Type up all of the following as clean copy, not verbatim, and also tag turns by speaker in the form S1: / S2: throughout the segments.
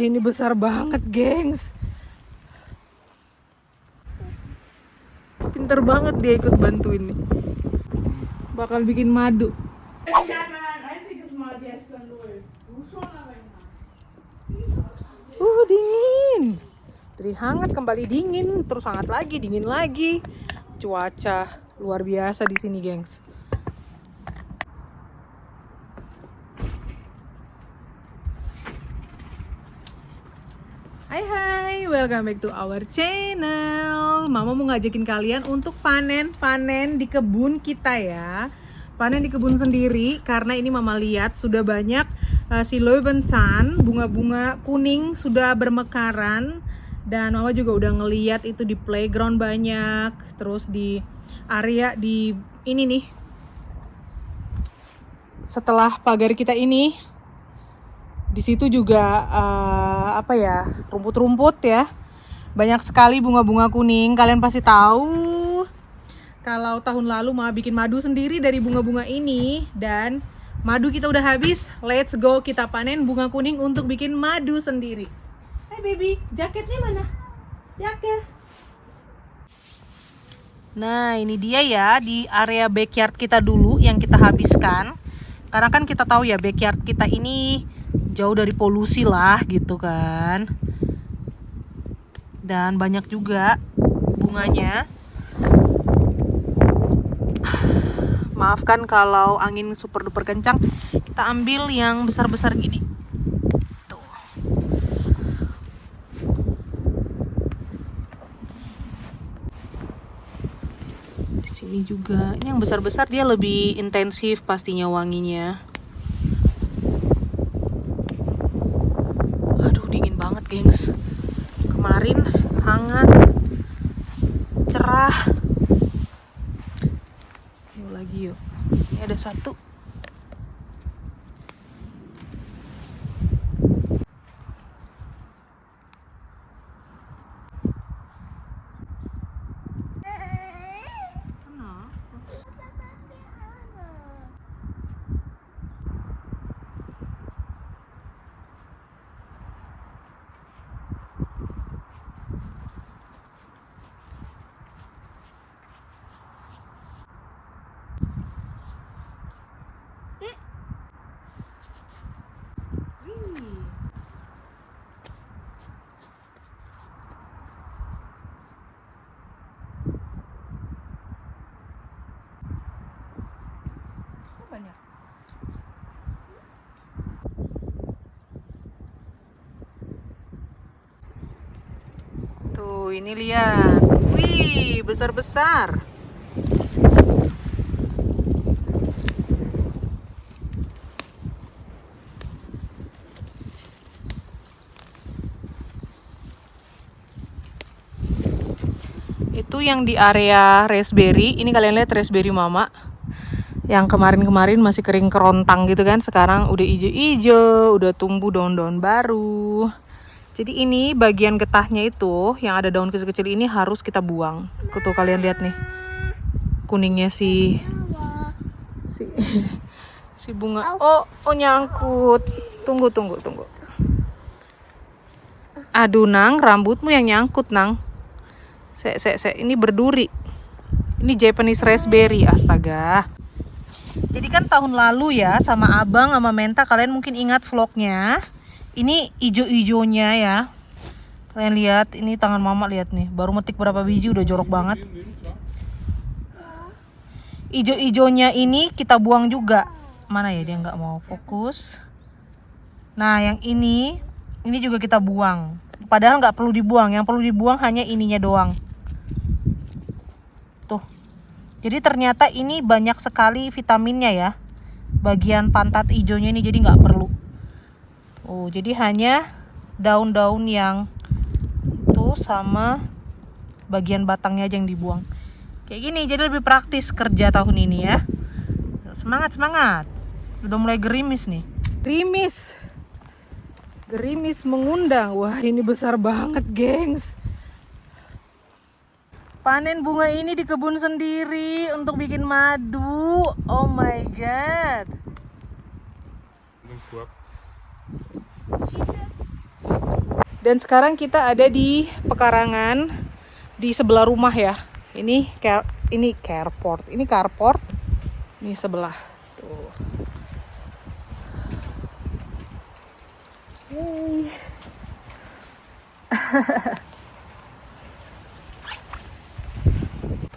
S1: Ini besar banget, gengs. Pinter banget dia ikut bantuin nih. Bakal bikin madu. Dingin. Dari hangat kembali dingin, terus hangat lagi, dingin lagi. Cuaca luar biasa di sini, gengs. Hai, welcome back to our channel. Mama mau ngajakin kalian untuk panen di kebun kita ya. Panen di kebun sendiri karena ini Mama lihat sudah banyak si Löwenzahn, bunga-bunga kuning sudah bermekaran. Dan Mama juga udah ngeliat itu di playground banyak. Terus di area di ini nih, setelah pagar kita ini, di situ juga rumput-rumput ya. Banyak sekali bunga-bunga kuning. Kalian pasti tahu kalau tahun lalu Mama bikin madu sendiri dari bunga-bunga ini. Dan madu kita udah habis. Let's go, kita panen bunga kuning untuk bikin madu sendiri. Hai baby, jaketnya mana? Jaket. Nah ini dia ya, di area backyard kita dulu yang kita habiskan. Karena kan kita tahu ya, backyard kita ini jauh dari polusi lah gitu kan. Dan banyak juga bunganya. Maafkan kalau angin super duper kencang. Kita ambil yang besar-besar gini. Tuh. Di sini juga. Ini yang besar-besar dia lebih intensif pastinya wanginya. Aduh, dingin banget, gengs. Kemarin hangat, cerah. Yuk lagi yuk. Ini ada satu. Banyak. Tuh, ini lihat. Wih, besar-besar. Itu yang di area raspberry. Ini kalian lihat raspberry Mama. Yang kemarin-kemarin masih kering kerontang gitu kan. Sekarang udah ijo-ijo, udah tumbuh daun-daun baru. Jadi ini bagian getahnya itu, yang ada daun kecil-kecil ini harus kita buang. Tuh kalian lihat nih. Kuningnya si bunga. Oh nyangkut. Tunggu. Aduh Nang, rambutmu yang nyangkut Nang. Ini berduri. Ini Japanese raspberry, astaga. Jadi kan tahun lalu ya, sama Abang sama Menta, kalian mungkin ingat vlognya. Ini ijo-ijonya ya. Kalian lihat, ini tangan Mama lihat nih. Baru metik berapa biji udah jorok banget. Ijo-ijonya ini kita buang juga. Mana ya, dia nggak mau fokus. Nah yang ini juga kita buang. Padahal nggak perlu dibuang. Yang perlu dibuang hanya ininya doang. Tuh. Jadi ternyata ini banyak sekali vitaminnya ya. Bagian pantat hijaunya ini jadi nggak perlu. Oh, jadi hanya daun-daun yang itu sama bagian batangnya aja yang dibuang. Kayak gini, jadi lebih praktis kerja tahun ini ya. Semangat. Udah mulai gerimis nih. Gerimis mengundang. Wah, ini besar banget, gengs. Panen bunga ini di kebun sendiri untuk bikin madu. Oh my god. Dan sekarang kita ada di pekarangan di sebelah rumah ya. Ini carport. Ini carport. Ini sebelah. Tuh. Hey.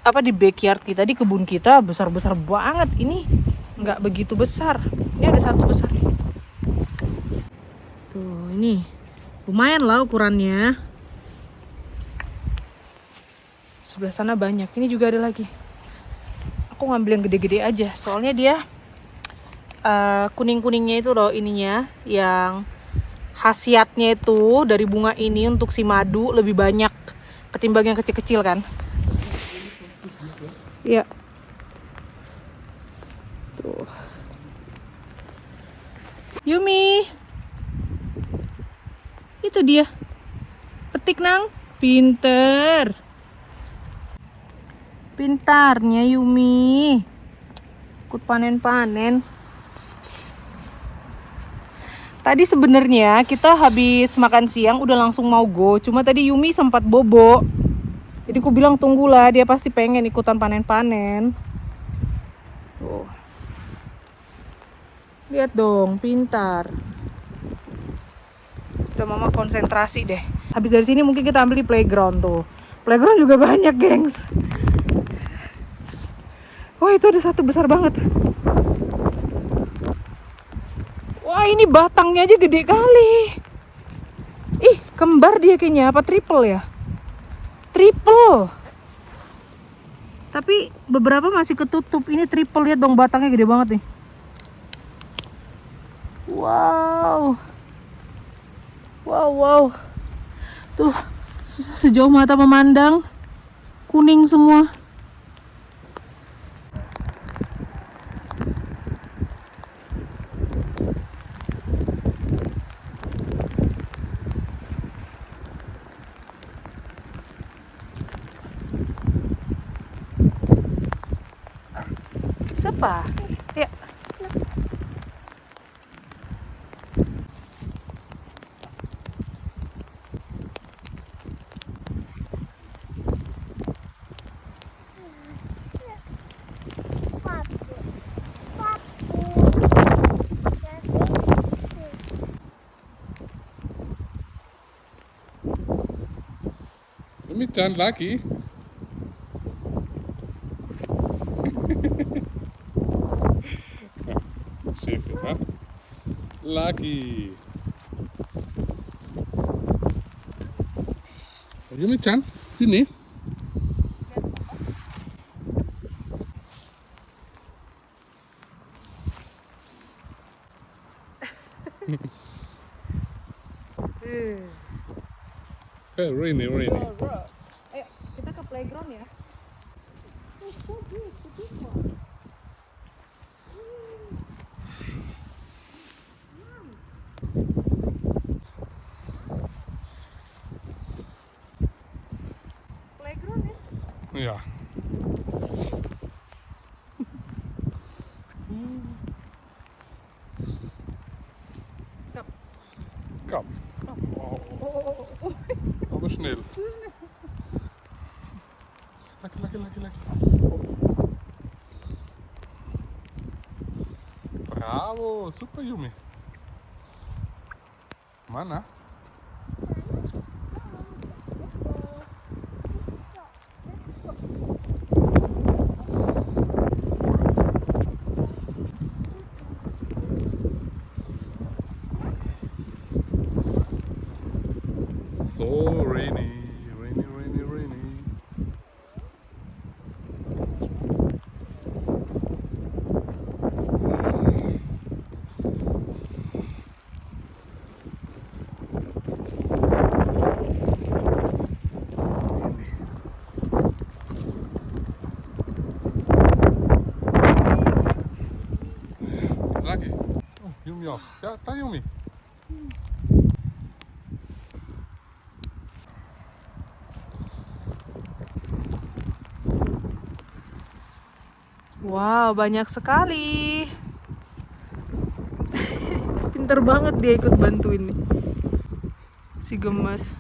S1: Apa di backyard kita, di kebun kita besar-besar banget. Ini nggak begitu besar. Ini ada satu besar. Tuh, ini lumayan lah ukurannya. Sebelah sana banyak. Ini juga ada lagi. Aku ngambil yang gede-gede aja. Soalnya dia kuning-kuningnya itu loh ininya. Yang khasiatnya itu dari bunga ini untuk si madu lebih banyak ketimbang yang kecil-kecil kan. Iya. Tuh. Yumi. Itu dia. Petik nang. Pinter. Pintarnya Yumi. Ikut panen-panen. Tadi sebenarnya kita habis makan siang udah langsung mau go. Cuma tadi Yumi sempat bobo. Jadi aku bilang tunggulah, dia pasti pengen ikutan panen-panen. Tuh. Lihat dong, pintar. Udah mama konsentrasi deh. Habis dari sini mungkin kita ambil di playground tuh. Playground juga banyak, gengs. Wah, itu ada satu besar banget. Wah, ini batangnya aja gede kali. Ih, kembar dia kayaknya. Apa triple ya? Triple. Tapi beberapa masih ketutup. Ini triple, lihat dong batangnya gede banget nih. Wow. Wow. Tuh, sejauh mata memandang kuning semua. Siapa? Ya.
S2: Yumi Chan lagi. Sip, ha? Lagi. Yumi Chan, sini. Rainy.
S1: Ayo, kita ke playground ya. Playground ya.
S2: Ja. Kap.
S1: Oh.
S2: Aber schnell. Lagi. Bravo, super Yumi. Mana? So rainy. Lagi. Oh, Yumi auch. Ja, da Yumi.
S1: Wow, banyak sekali. Pinter banget dia ikut bantuin nih. Si gemes.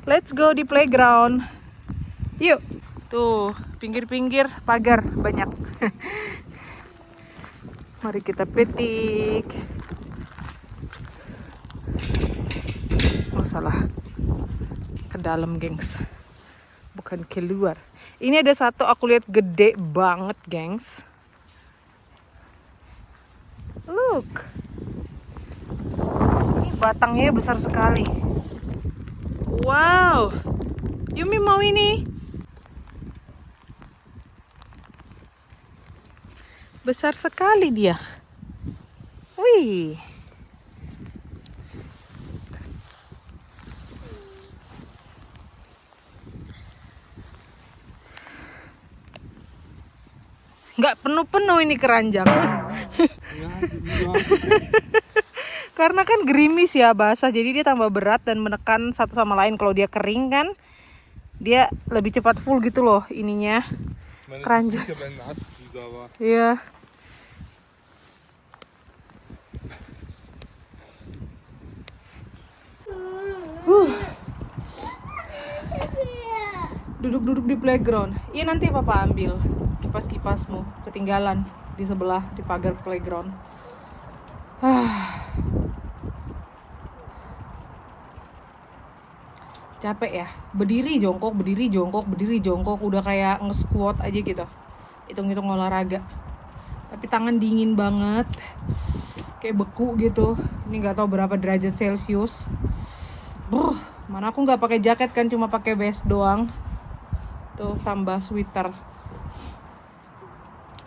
S1: Let's go di playground. Yuk. Tuh, pinggir-pinggir pagar banyak. Mari kita petik. Oh, salah. Ke dalam, gengs. Bukan keluar. Ini ada satu aku lihat gede banget, gengs. Look. Ini batangnya besar sekali. Wow, Yumi mau ini. Besar sekali dia. Wih. Nggak penuh-penuh ini keranjang. Karena kan gerimis ya, basah, jadi dia tambah berat dan menekan satu sama lain. Kalau dia kering kan, dia lebih cepat full gitu loh ininya. Keranjang. Iya. Duduk-duduk di playground. Iya, nanti papa ambil kipas-kipasmu, ketinggalan di sebelah di pagar playground. Capek ya, berdiri jongkok, berdiri jongkok, berdiri jongkok, udah kayak nge-squat aja gitu. Hitung-hitung olahraga. Tapi tangan dingin banget, kayak beku gitu. Ini nggak tahu berapa derajat Celcius. Mana aku nggak pakai jaket kan, cuma pakai vest doang. Tuh tambah sweater.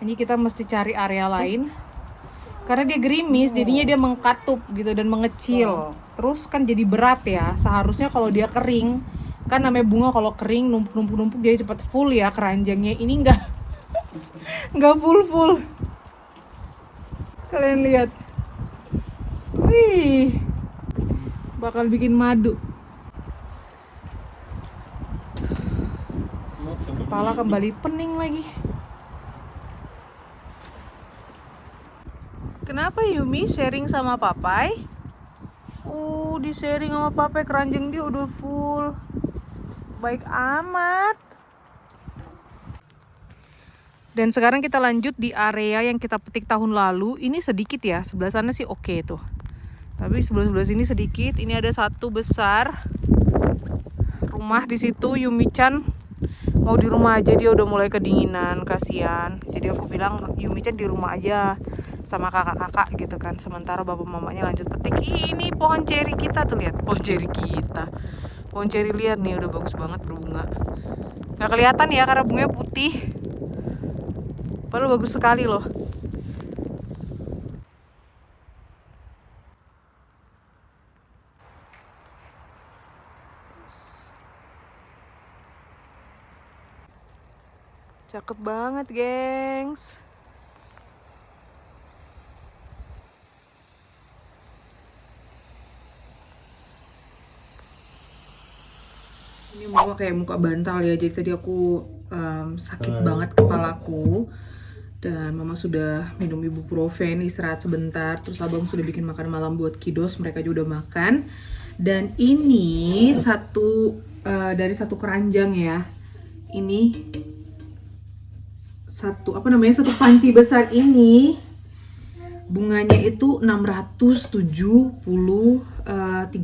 S1: Ini kita mesti cari area lain. Karena dia gerimis, jadinya dia mengkatup gitu dan mengecil. Terus kan jadi berat ya. Seharusnya kalau dia kering, kan namanya bunga kalau kering numpuk-numpuk dia cepat full ya keranjangnya. Ini nggak full. Kalian lihat. Wih. Bakal bikin madu. Kepala kembali pening lagi. Kenapa Yumi sharing sama Papai? Di sharing sama Papai, keranjang dia udah full. Baik amat. Dan sekarang kita lanjut di area yang kita petik tahun lalu. Ini sedikit ya, sebelah sana sih oke tuh. Tapi sebelah sini sedikit. Ini ada satu besar rumah di situ. Yumi-chan mau di rumah aja, dia udah mulai kedinginan, kasihan. Jadi aku bilang Yumi-chan di rumah aja sama kakak-kakak gitu kan, sementara bapak mamanya lanjut petik. Ini pohon ceri kita tuh, lihat pohon ceri kita, pohon ceri liar nih udah bagus banget berbunga. Nggak kelihatan ya karena bunganya putih, padahal bagus sekali loh. Cakep banget, gengs. Ini muka kayak muka bantal ya. Jadi tadi aku sakit banget kepalaku. Dan mama sudah minum ibuprofen, istirahat sebentar. Terus abang sudah bikin makan malam buat kiddos, mereka juga udah makan. Dan ini dari satu keranjang ya. Ini satu panci besar ini bunganya itu 673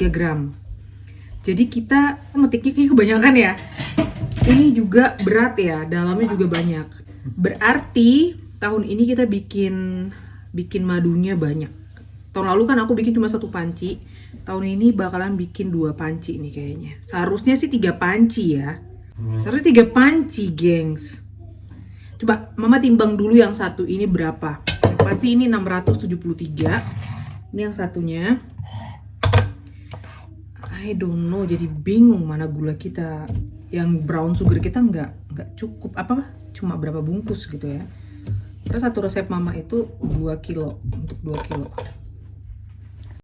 S1: gram. Jadi kita metiknya kayak kebanyakan ya. Ini juga berat ya, dalamnya juga banyak. Berarti tahun ini kita bikin madunya banyak. Tahun lalu kan aku bikin cuma 1 panci. Tahun ini bakalan bikin 2 panci nih kayaknya. Seharusnya sih 3 panci ya. Seharusnya 3 panci, gengs. Coba mama timbang dulu yang satu ini berapa. Pasti ini 673. Ini yang satunya. I don't know, jadi bingung mana gula kita. Yang brown sugar kita nggak cukup. Cuma berapa bungkus gitu ya. Terus satu resep mama itu 2 kilo, untuk 2 kilo.